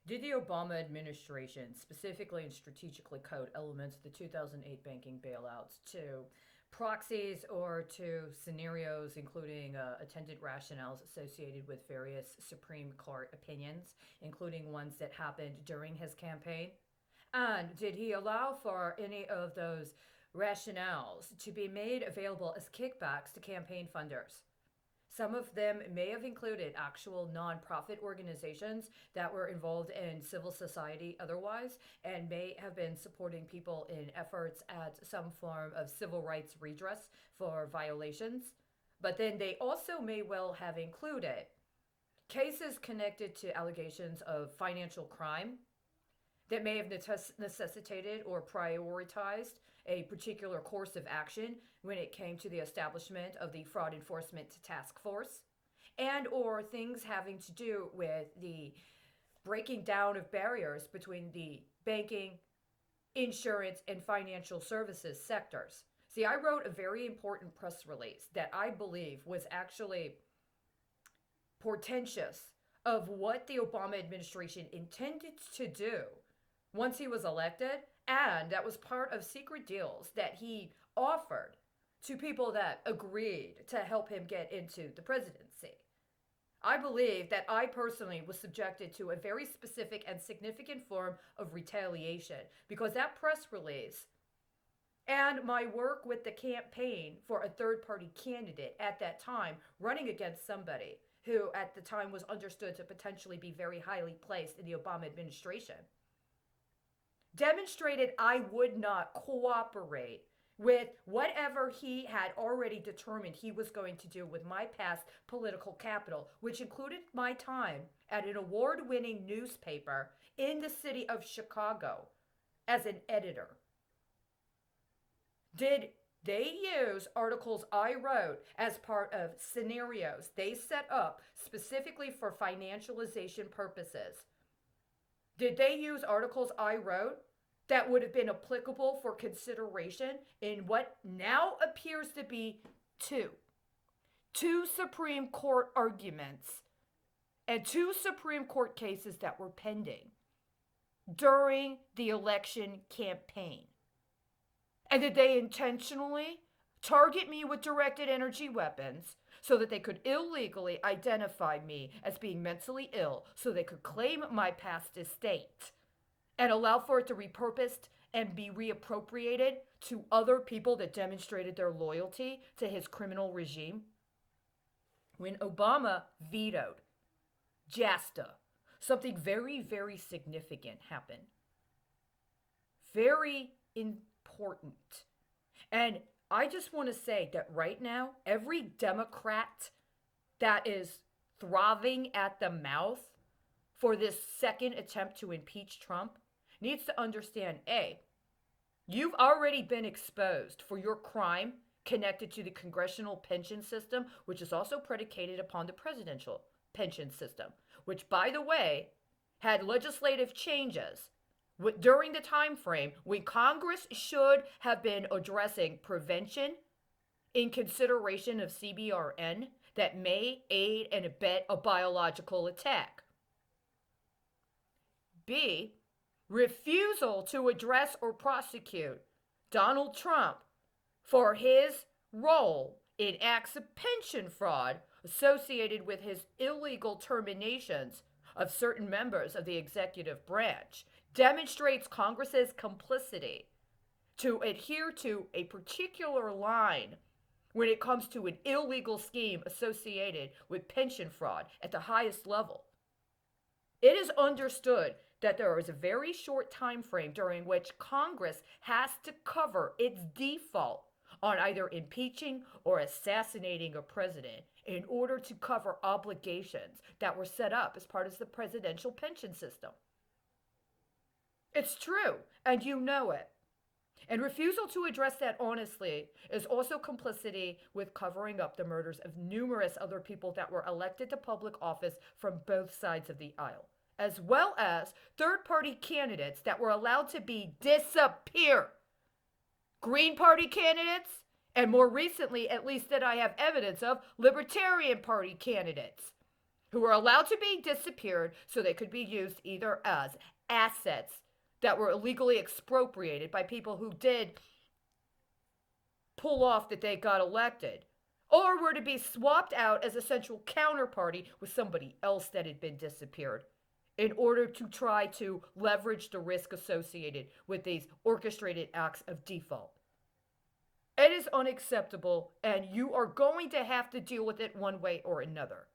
Did the Obama administration specifically and strategically code elements of the 2008 banking bailouts to proxies or to scenarios, including attendant rationales associated with various Supreme Court opinions, including ones that happened during his campaign? And did he allow for any of those rationales to be made available as kickbacks to campaign funders? Some of them may have included actual nonprofit organizations that were involved in civil society otherwise and may have been supporting people in efforts at some form of civil rights redress for violations. But then they also may well have included cases connected to allegations of financial crime that may have necessitated or prioritized a particular course of action when it came to the establishment of the fraud enforcement task force, and or things having to do with the breaking down of barriers between the banking, insurance, and financial services sectors. See, I wrote a very important press release that I believe was actually portentous of what the Obama administration intended to do once he was elected, and that was part of secret deals that he offered to people that agreed to help him get into the presidency. I believe that I personally was subjected to a very specific and significant form of retaliation because that press release and my work with the campaign for a third party candidate at that time running against somebody who at the time was understood to potentially be very highly placed in the Obama administration demonstrated I would not cooperate with whatever he had already determined he was going to do with my past political capital, which included my time at an award winning newspaper in the city of Chicago as an editor. Did they use articles I wrote as part of scenarios they set up specifically for financialization purposes? Did they use articles I wrote that would have been applicable for consideration in what now appears to be two Supreme Court arguments and two Supreme Court cases that were pending during the election campaign? And did they intentionally target me with directed energy weapons so that they could illegally identify me as being mentally ill so they could claim my past estate and allow for it to be repurposed and be reappropriated to other people that demonstrated their loyalty to his criminal regime? When Obama vetoed JASTA, something very, very significant happened. Very important. And I just want to say that right now, every Democrat that is throbbing at the mouth for this second attempt to impeach Trump needs to understand, A, you've already been exposed for your crime connected to the congressional pension system, which is also predicated upon the presidential pension system, which, by the way, had legislative changes during the time frame when Congress should have been addressing prevention in consideration of CBRN that may aid and abet a biological attack. B, refusal to address or prosecute Donald Trump for his role in acts of pension fraud associated with his illegal terminations of certain members of the executive branch demonstrates Congress's complicity to adhere to a particular line when it comes to an illegal scheme associated with pension fraud at the highest level. It is understood that there is a very short time frame during which Congress has to cover its default on either impeaching or assassinating a president in order to cover obligations that were set up as part of the presidential pension system. It's true, and you know it. And refusal to address that honestly is also complicity with covering up the murders of numerous other people that were elected to public office from both sides of the aisle, as well as third-party candidates that were allowed to disappear. Green Party candidates, and more recently, at least that I have evidence of, Libertarian Party candidates, who were allowed to be disappeared so they could be used either as assets that were illegally expropriated by people who did pull off that they got elected, or were to be swapped out as a central counterparty with somebody else that had been disappeared in order to try to leverage the risk associated with these orchestrated acts of default. It is unacceptable, and you are going to have to deal with it one way or another.